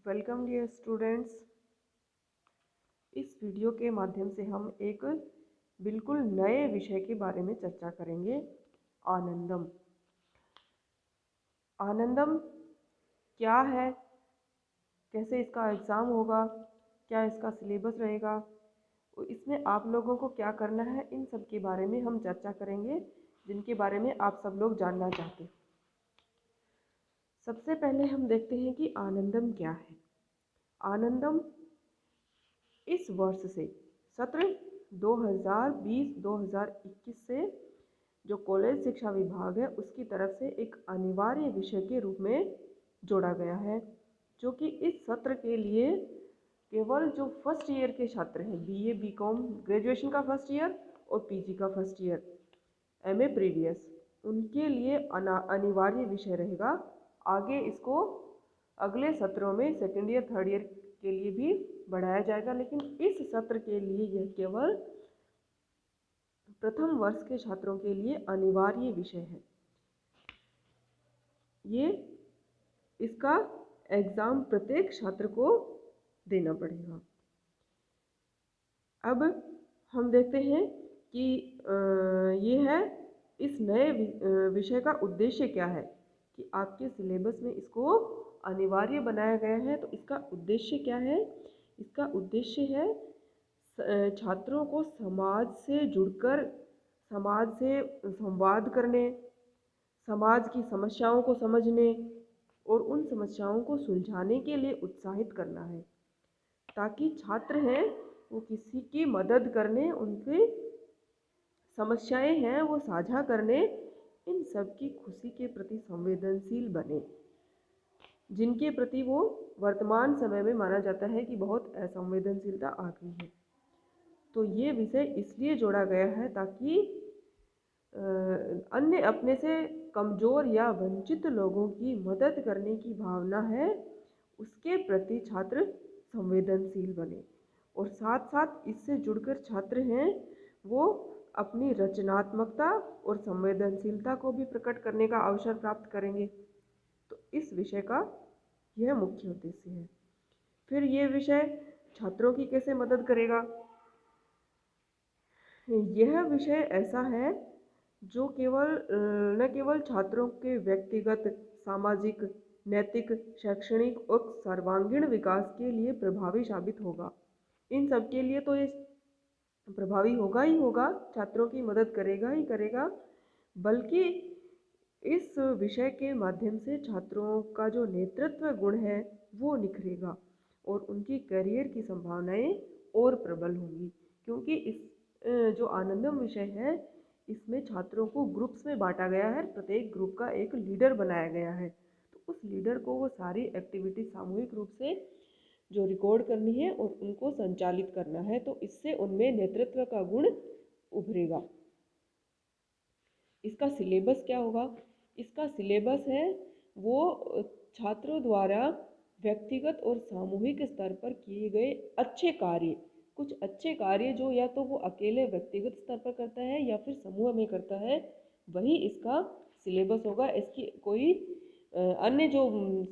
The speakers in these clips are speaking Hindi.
Welcome dear students. इस वीडियो के माध्यम से हम एक बिल्कुल नए विषय के बारे में चर्चा करेंगे, आनंदम। आनंदम क्या है, कैसे इसका एग्ज़ाम होगा, क्या इसका सिलेबस रहेगा, इसमें आप लोगों को क्या करना है, इन सब के बारे में हम चर्चा करेंगे, जिनके बारे में आप सब लोग जानना चाहते हैं। सबसे पहले हम देखते हैं कि आनंदम क्या है। आनंदम इस वर्ष से सत्र 2020-2021 से जो कॉलेज शिक्षा विभाग है उसकी तरफ से एक अनिवार्य विषय के रूप में जोड़ा गया है, जो कि इस सत्र के लिए केवल जो फर्स्ट ईयर के छात्र हैं, बीए बीकॉम ग्रेजुएशन का फर्स्ट ईयर और पीजी का फर्स्ट ईयर, एमए प्रीवियस, उनके लिए अनिवार्य विषय रहेगा। आगे इसको अगले सत्रों में सेकेंड ईयर थर्ड ईयर के लिए भी बढ़ाया जाएगा, लेकिन इस सत्र के लिए यह केवल प्रथम वर्ष के छात्रों के लिए अनिवार्य विषय है। ये इसका एग्ज़ाम प्रत्येक छात्र को देना पड़ेगा। अब हम देखते हैं कि ये है इस नए विषय का उद्देश्य क्या है, कि आपके सिलेबस में इसको अनिवार्य बनाया गया है। तो इसका उद्देश्य क्या है? इसका उद्देश्य है छात्रों को समाज से जुड़कर समाज से संवाद करने, समाज की समस्याओं को समझने और उन समस्याओं को सुलझाने के लिए उत्साहित करना है, ताकि छात्र हैं वो किसी की मदद करने, उनकी समस्याएं हैं वो साझा करने, इन सब की खुशी के प्रति संवेदनशील बने, जिनके प्रति वो वर्तमान समय में माना जाता है कि बहुत असंवेदनशीलता आ गई है। तो ये विषय इसलिए जोड़ा गया है ताकि अन्य अपने से कमज़ोर या वंचित लोगों की मदद करने की भावना है, उसके प्रति छात्र संवेदनशील बने, और साथ साथ इससे जुड़कर छात्र हैं वो अपनी रचनात्मकता और संवेदनशीलता को भी प्रकट करने का अवसर प्राप्त करेंगे। तो इस विषय का यह मुख्य उद्देश्य है। फिर ये विषय छात्रों की कैसे मदद करेगा? यह विषय ऐसा है जो न केवल छात्रों के व्यक्तिगत, सामाजिक, नैतिक, शैक्षणिक और सर्वांगीण विकास के लिए प्रभावी साबित होगा। इन सब के लिए तो ये प्रभावी होगा ही होगा, छात्रों की मदद करेगा ही करेगा, बल्कि इस विषय के माध्यम से छात्रों का जो नेतृत्व गुण है वो निखरेगा और उनकी करियर की संभावनाएं और प्रबल होंगी। क्योंकि इस जो आनंदम विषय है इसमें छात्रों को ग्रुप्स में बांटा गया है, प्रत्येक ग्रुप का एक लीडर बनाया गया है। तो उस लीडर को वो सारी एक्टिविटी सामूहिक रूप से जो रिकॉर्ड करनी है और उनको संचालित करना है, तो इससे उनमें नेतृत्व का गुण उभरेगा। इसका सिलेबस क्या होगा? इसका सिलेबस है वो छात्रों द्वारा व्यक्तिगत और सामूहिक स्तर पर किए गए अच्छे कार्य, कुछ अच्छे कार्य जो या तो वो अकेले व्यक्तिगत स्तर पर करता है या फिर समूह में करता है, वही इसका सिलेबस होगा। इसकी कोई अन्य जो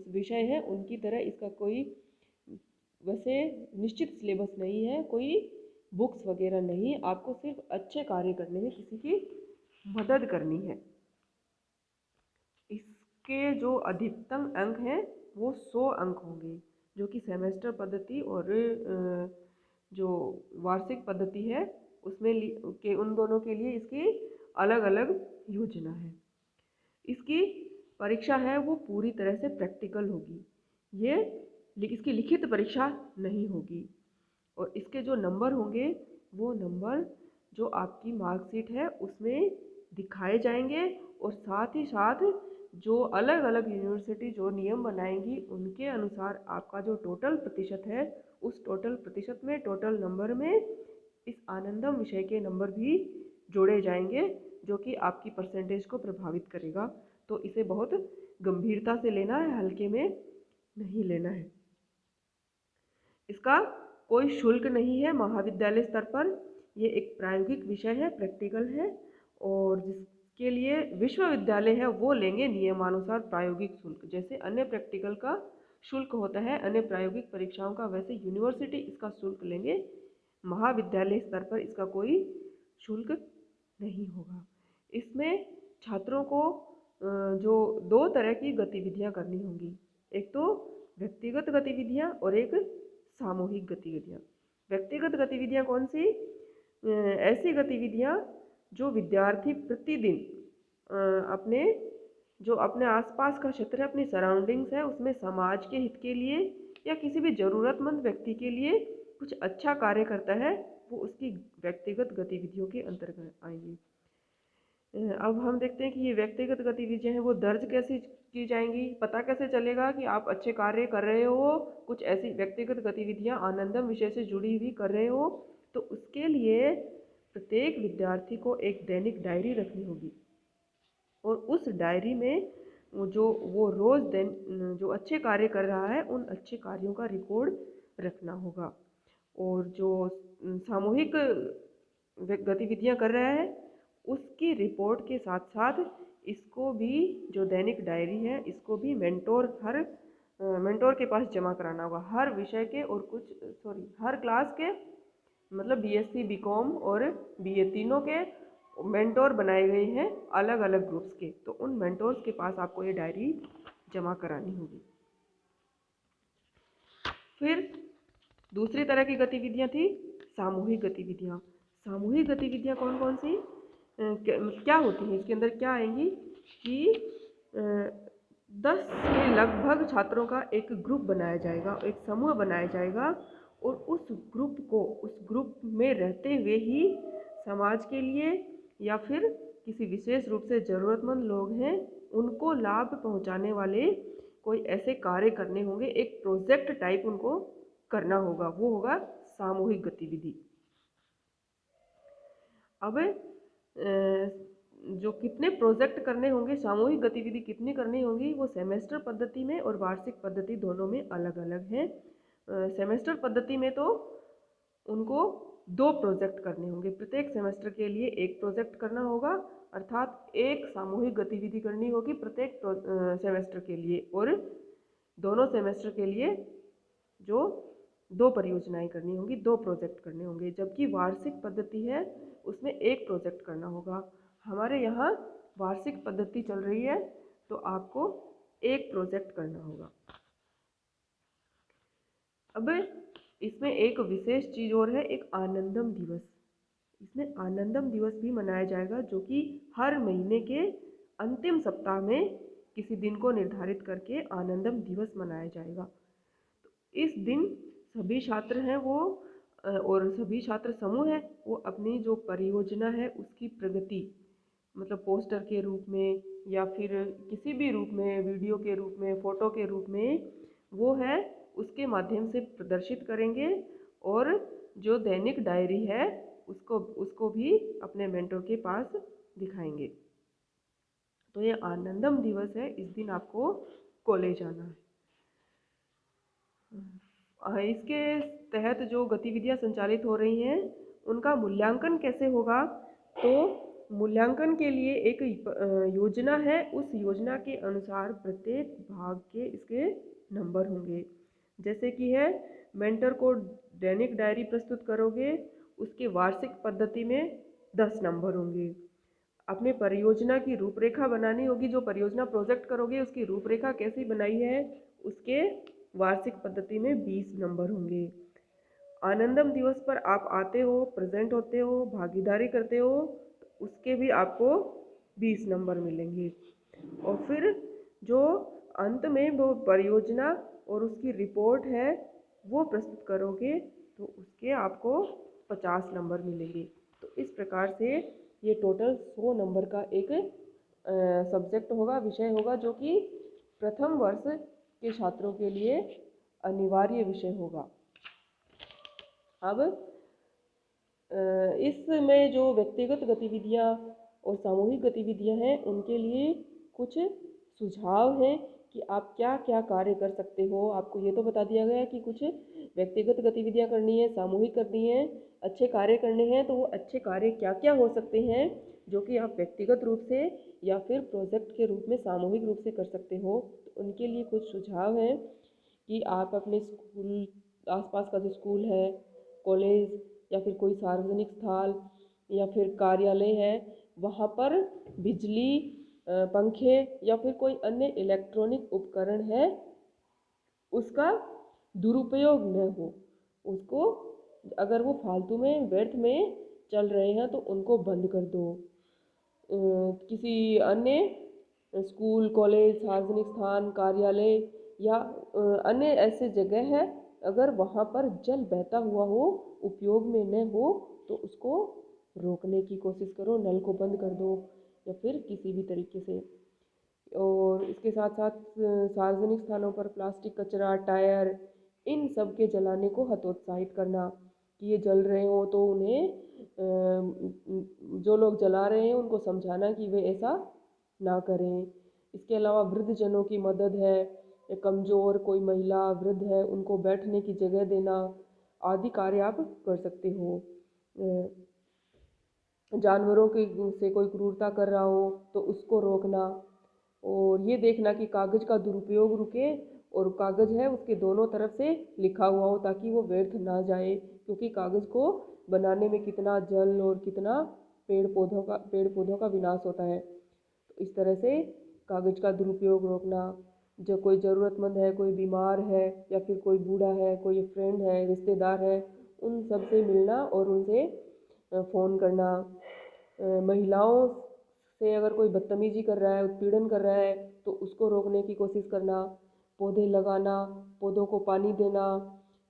विषय है उनकी तरह इसका कोई वैसे निश्चित सिलेबस नहीं है, कोई बुक्स वगैरह नहीं, आपको सिर्फ अच्छे कार्य करने हैं, किसी की मदद करनी है। इसके जो अधिकतम अंक हैं वो 100 अंक होंगे, जो कि सेमेस्टर पद्धति और जो वार्षिक पद्धति है उसमें के उन दोनों के लिए इसकी अलग अलग योजना है। इसकी परीक्षा है वो पूरी तरह से प्रैक्टिकल होगी, ये इसकी लिखित परीक्षा नहीं होगी, और इसके जो नंबर होंगे वो नंबर जो आपकी मार्कशीट है उसमें दिखाए जाएंगे, और साथ ही साथ जो अलग अलग यूनिवर्सिटी जो नियम बनाएंगी उनके अनुसार आपका जो टोटल प्रतिशत है उस टोटल प्रतिशत में, टोटल नंबर में इस आनंदम विषय के नंबर भी जोड़े जाएंगे, जो कि आपकी परसेंटेज को प्रभावित करेगा। तो इसे बहुत गंभीरता से लेना है, हल्के में नहीं लेना है। इसका कोई शुल्क नहीं है महाविद्यालय स्तर पर, ये एक प्रायोगिक विषय है, प्रैक्टिकल है, और जिसके लिए विश्वविद्यालय है वो लेंगे नियमानुसार प्रायोगिक शुल्क, जैसे अन्य प्रैक्टिकल का शुल्क होता है अन्य प्रायोगिक परीक्षाओं का, वैसे यूनिवर्सिटी इसका शुल्क लेंगे, महाविद्यालय स्तर पर इसका कोई शुल्क नहीं होगा। इसमें छात्रों को जो 2 तरह की गतिविधियां करनी होंगी, एक तो व्यक्तिगत गतिविधियां और एक सामूहिक गतिविधियां। व्यक्तिगत गतिविधियां कौन सी? ऐसी गतिविधियां जो विद्यार्थी प्रतिदिन अपने आसपास का क्षेत्र है, अपनी सराउंडिंग्स है, उसमें समाज के हित के लिए या किसी भी ज़रूरतमंद व्यक्ति के लिए कुछ अच्छा कार्य करता है, वो उसकी व्यक्तिगत गतिविधियों के अंतर्गत आएंगी। अब हम देखते हैं कि ये व्यक्तिगत गतिविधियां हैं वो दर्ज कैसे की जाएंगी, पता कैसे चलेगा कि आप अच्छे कार्य कर रहे हो, कुछ ऐसी व्यक्तिगत गतिविधियां आनंदम विषय से जुड़ी हुई कर रहे हो। तो उसके लिए प्रत्येक विद्यार्थी को एक दैनिक डायरी रखनी होगी और उस डायरी में वो रोज़ दिन जो अच्छे कार्य कर रहा है उन अच्छे कार्यों का रिकॉर्ड रखना होगा। और जो सामूहिक गतिविधियां कर रहा है उसकी रिपोर्ट के साथ साथ इसको भी, जो दैनिक डायरी है, इसको भी मेंटोर के पास जमा कराना होगा। हर विषय के और हर क्लास के, मतलब बीएससी, बीकॉम और बीए तीनों के मेंटोर बनाए गए हैं अलग अलग ग्रुप्स के, तो उन मेंटोर्स के पास आपको ये डायरी जमा करानी होगी। फिर दूसरी तरह की गतिविधियां थी सामूहिक गतिविधियां। सामूहिक गतिविधियां कौन कौन सी क्या होती हैं, इसके अंदर क्या आएंगी कि 10 के लगभग छात्रों का एक ग्रुप बनाया जाएगा, एक समूह बनाया जाएगा और उस ग्रुप में रहते हुए ही समाज के लिए या फिर किसी विशेष रूप से ज़रूरतमंद लोग हैं उनको लाभ पहुंचाने वाले कोई ऐसे कार्य करने होंगे, एक प्रोजेक्ट टाइप उनको करना होगा, वो होगा सामूहिक गतिविधि। अब जो कितने प्रोजेक्ट करने होंगे, सामूहिक गतिविधि कितनी करनी होगी, वो सेमेस्टर पद्धति में और वार्षिक पद्धति दोनों में अलग अलग है। सेमेस्टर पद्धति में तो उनको 2 प्रोजेक्ट करने होंगे, प्रत्येक सेमेस्टर के लिए एक प्रोजेक्ट करना होगा, अर्थात एक सामूहिक गतिविधि करनी होगी प्रत्येक सेमेस्टर के लिए, और दोनों सेमेस्टर के लिए जो 2 परियोजनाएं करनी होंगी, 2 प्रोजेक्ट करने होंगे। जबकि वार्षिक पद्धति है उसमें एक प्रोजेक्ट करना होगा। हमारे यहाँ वार्षिक पद्धति चल रही है तो आपको एक प्रोजेक्ट करना होगा। अब इसमें एक विशेष चीज़ और है, एक आनंदम दिवस। इसमें आनंदम दिवस भी मनाया जाएगा जो कि हर महीने के अंतिम सप्ताह में किसी दिन को निर्धारित करके आनंदम दिवस मनाया जाएगा। तो इस दिन सभी छात्र हैं वो और सभी छात्र समूह है वो अपनी जो परियोजना है उसकी प्रगति, मतलब पोस्टर के रूप में या फिर किसी भी रूप में, वीडियो के रूप में, फोटो के रूप में, वो है उसके माध्यम से प्रदर्शित करेंगे और जो दैनिक डायरी है उसको भी अपने मेंटर के पास दिखाएंगे। तो ये आनंदम दिवस है, इस दिन आपको कॉलेज आना है। इसके तहत जो गतिविधियां संचालित हो रही हैं उनका मूल्यांकन कैसे होगा, तो मूल्यांकन के लिए एक योजना है, उस योजना के अनुसार प्रत्येक भाग के इसके नंबर होंगे। जैसे कि है मेंटर को दैनिक डायरी प्रस्तुत करोगे, उसके वार्षिक पद्धति में 10 नंबर होंगे। अपने परियोजना की रूपरेखा बनानी होगी, जो परियोजना प्रोजेक्ट करोगे उसकी रूपरेखा कैसी बनाई है उसके वार्षिक पद्धति में 20 नंबर होंगे। आनंदम दिवस पर आप आते हो, प्रेजेंट होते हो, भागीदारी करते हो, तो उसके भी आपको 20 नंबर मिलेंगे। और फिर जो अंत में वो परियोजना और उसकी रिपोर्ट है वो प्रस्तुत करोगे तो उसके आपको 50 नंबर मिलेंगे। तो इस प्रकार से ये टोटल 100 नंबर का एक सब्जेक्ट होगा, विषय होगा, जो कि प्रथम वर्ष के छात्रों के लिए अनिवार्य विषय होगा। अब इसमें जो व्यक्तिगत गतिविधियां और सामूहिक गतिविधियां हैं उनके लिए कुछ सुझाव हैं कि आप क्या क्या कार्य कर सकते हो। आपको ये तो बता दिया गया कि कुछ व्यक्तिगत गतिविधियां करनी है, सामूहिक करनी है, अच्छे कार्य करने हैं, तो वो अच्छे कार्य क्या क्या हो सकते हैं जो कि आप व्यक्तिगत रूप से या फिर प्रोजेक्ट के रूप में सामूहिक रूप से कर सकते हो। तो उनके लिए कुछ सुझाव हैं कि आप अपने स्कूल आसपास का जो स्कूल है, कॉलेज या फिर कोई सार्वजनिक स्थल या फिर कार्यालय है, वहाँ पर बिजली, पंखे या फिर कोई अन्य इलेक्ट्रॉनिक उपकरण है, उसका दुरुपयोग न हो। उसको अगर वो फालतू में व्यर्थ में चल रहे हैं तो उनको बंद कर दो। किसी अन्य स्कूल, कॉलेज, सार्वजनिक स्थान, कार्यालय या अन्य ऐसे जगह है, अगर वहाँ पर जल बहता हुआ हो, उपयोग में न हो, तो उसको रोकने की कोशिश करो, नल को बंद कर दो या फिर किसी भी तरीके से। और इसके साथ साथ सार्वजनिक स्थानों पर प्लास्टिक कचरा, टायर, इन सब के जलाने को हतोत्साहित करना कि ये जल रहे हो तो उन्हें जो लोग जला रहे हैं उनको समझाना कि वे ऐसा ना करें। इसके अलावा वृद्धजनों की मदद है, या कमज़ोर कोई महिला वृद्ध है उनको बैठने की जगह देना आदि कार्य आप कर सकते हो। जानवरों के से कोई क्रूरता कर रहा हो तो उसको रोकना, और ये देखना कि कागज़ का दुरुपयोग रुके और कागज़ है उसके दोनों तरफ से लिखा हुआ हो ताकि वो व्यर्थ ना जाए, क्योंकि कागज़ को बनाने में कितना जल और कितना पेड़ पौधों का विनाश होता है। तो इस तरह से कागज़ का दुरुपयोग रोकना। जो कोई ज़रूरतमंद है, कोई बीमार है या फिर कोई बूढ़ा है, कोई फ्रेंड है, रिश्तेदार है, उन सब से मिलना और उनसे फ़ोन करना। महिलाओं से अगर कोई बदतमीजी कर रहा है, उत्पीड़न कर रहा है, तो उसको रोकने की कोशिश करना। पौधे लगाना, पौधों को पानी देना,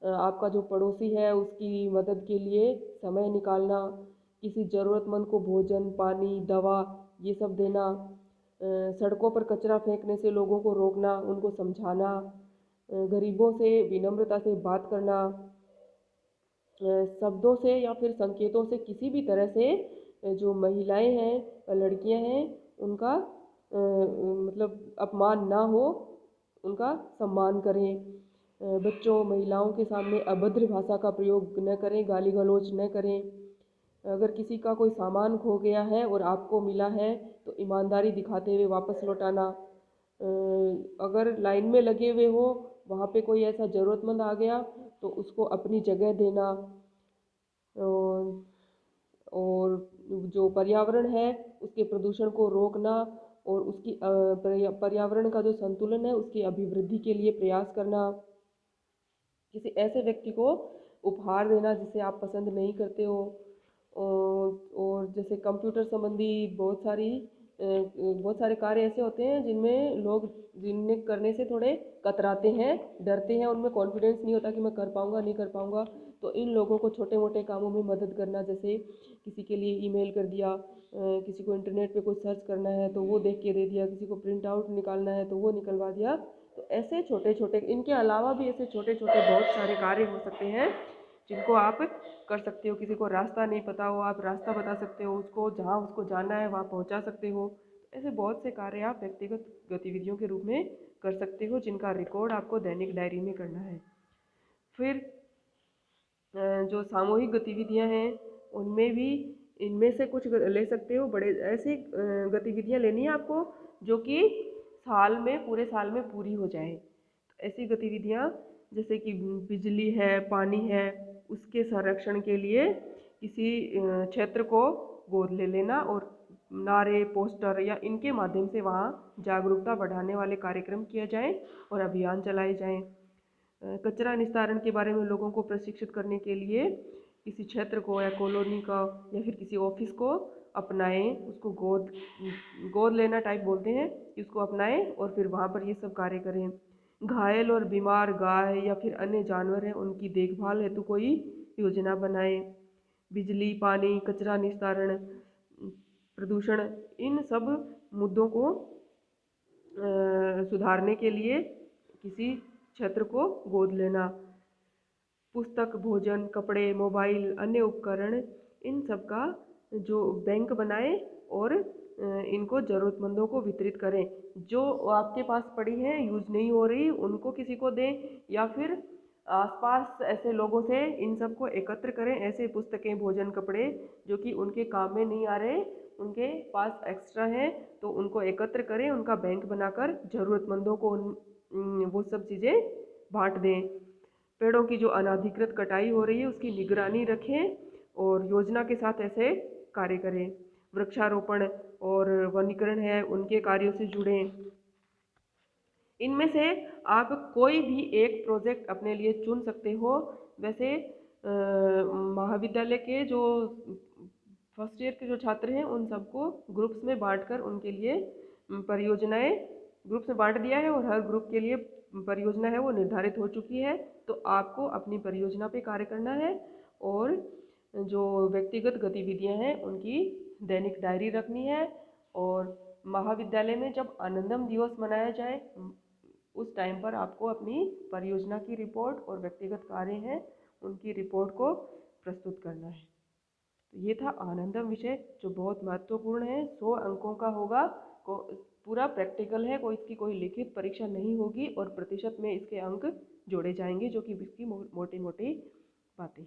आपका जो पड़ोसी है उसकी मदद के लिए समय निकालना, किसी ज़रूरतमंद को भोजन, पानी, दवा ये सब देना। सड़कों पर कचरा फेंकने से लोगों को रोकना, उनको समझाना। गरीबों से विनम्रता से बात करना। शब्दों से या फिर संकेतों से किसी भी तरह से जो महिलाएं हैं, लड़कियां हैं, उनका मतलब अपमान ना हो, उनका सम्मान करें। बच्चों, महिलाओं के सामने अभद्र भाषा का प्रयोग न करें, गाली गलौज न करें। अगर किसी का कोई सामान खो गया है और आपको मिला है तो ईमानदारी दिखाते हुए वापस लौटाना। अगर लाइन में लगे हुए हो, वहाँ पे कोई ऐसा ज़रूरतमंद आ गया तो उसको अपनी जगह देना। और जो पर्यावरण है उसके प्रदूषण को रोकना और उसकी पर्यावरण का जो संतुलन है उसकी अभिवृद्धि के लिए प्रयास करना। किसी ऐसे व्यक्ति को उपहार देना जिसे आप पसंद नहीं करते हो। और जैसे कंप्यूटर संबंधी बहुत सारे कार्य ऐसे होते हैं जिन्हें करने से थोड़े कतराते हैं, डरते हैं, उनमें कॉन्फिडेंस नहीं होता कि मैं कर पाऊँगा नहीं कर पाऊँगा। तो इन लोगों को छोटे मोटे कामों में मदद करना, जैसे किसी के लिए ईमेल कर दिया, किसी को इंटरनेट पे कुछ सर्च करना है तो वो देख के दे दिया, किसी को प्रिंट आउट निकालना है तो वो निकलवा दिया। तो ऐसे छोटे छोटे, इनके अलावा भी ऐसे छोटे छोटे बहुत सारे कार्य हो सकते हैं जिनको आप कर सकते हो। किसी को रास्ता नहीं पता हो, आप रास्ता बता सकते हो, उसको जहाँ उसको जाना है वहाँ पहुँचा सकते हो। ऐसे बहुत से कार्य आप व्यक्तिगत गतिविधियों के रूप में कर सकते हो जिनका रिकॉर्ड आपको दैनिक डायरी में करना है। फिर जो सामूहिक गतिविधियां हैं उनमें भी इनमें से कुछ ले सकते हो। बड़े ऐसी गतिविधियां लेनी है आपको जो कि पूरे साल में पूरी हो जाए। तो ऐसी गतिविधियां जैसे कि बिजली है, पानी है, उसके संरक्षण के लिए किसी क्षेत्र को गोद ले लेना और नारे, पोस्टर या इनके माध्यम से वहाँ जागरूकता बढ़ाने वाले कार्यक्रम किया जाए और अभियान चलाए जाएं। कचरा निस्तारण के बारे में लोगों को प्रशिक्षित करने के लिए किसी क्षेत्र को या कॉलोनी का या फिर किसी ऑफिस को अपनाएं, उसको गोद लेना टाइप बोलते हैं, कि उसको अपनाएं और फिर वहाँ पर ये सब कार्य करें। घायल और बीमार गाय या फिर अन्य जानवर हैं उनकी देखभाल हेतु कोई योजना बनाएं। बिजली, पानी, कचरा निस्तारण, प्रदूषण, इन सब मुद्दों को सुधारने के लिए किसी क्षेत्र को गोद लेना। पुस्तक, भोजन, कपड़े, मोबाइल, अन्य उपकरण, इन सब का जो बैंक बनाए और इनको ज़रूरतमंदों को वितरित करें। जो आपके पास पड़ी है, यूज़ नहीं हो रही, उनको किसी को दें या फिर आसपास ऐसे लोगों से इन सब को एकत्र करें। ऐसे पुस्तकें, भोजन, कपड़े जो कि उनके काम में नहीं आ रहे, उनके पास एक्स्ट्रा है, तो उनको एकत्र करें, उनका बैंक बनाकर ज़रूरतमंदों को वो सब चीज़ें बांट दें। पेड़ों की जो अनाधिकृत कटाई हो रही है उसकी निगरानी रखें और योजना के साथ ऐसे कार्य करें। वृक्षारोपण और वनीकरण है उनके कार्यों से जुड़ें। इनमें से आप कोई भी एक प्रोजेक्ट अपने लिए चुन सकते हो। वैसे महाविद्यालय के जो फर्स्ट ईयर के जो छात्र हैं उन सबको ग्रुप्स में बांटकर उनके लिए परियोजनाएं ग्रुप्स में बांट दिया है और हर ग्रुप के लिए परियोजना है वो निर्धारित हो चुकी है। तो आपको अपनी परियोजना पे कार्य करना है और जो व्यक्तिगत गतिविधियां हैं उनकी दैनिक डायरी रखनी है। और महाविद्यालय में जब आनंदम दिवस मनाया जाए उस टाइम पर आपको अपनी परियोजना की रिपोर्ट और व्यक्तिगत कार्य हैं उनकी रिपोर्ट को प्रस्तुत करना है। तो ये था आनंदम विषय जो बहुत महत्वपूर्ण है। 100 अंकों का होगा, पूरा प्रैक्टिकल है, कोई इसकी कोई लिखित परीक्षा नहीं होगी और प्रतिशत में इसके अंक जोड़े जाएंगे जो कि इसकी मोटी मोटी बातें।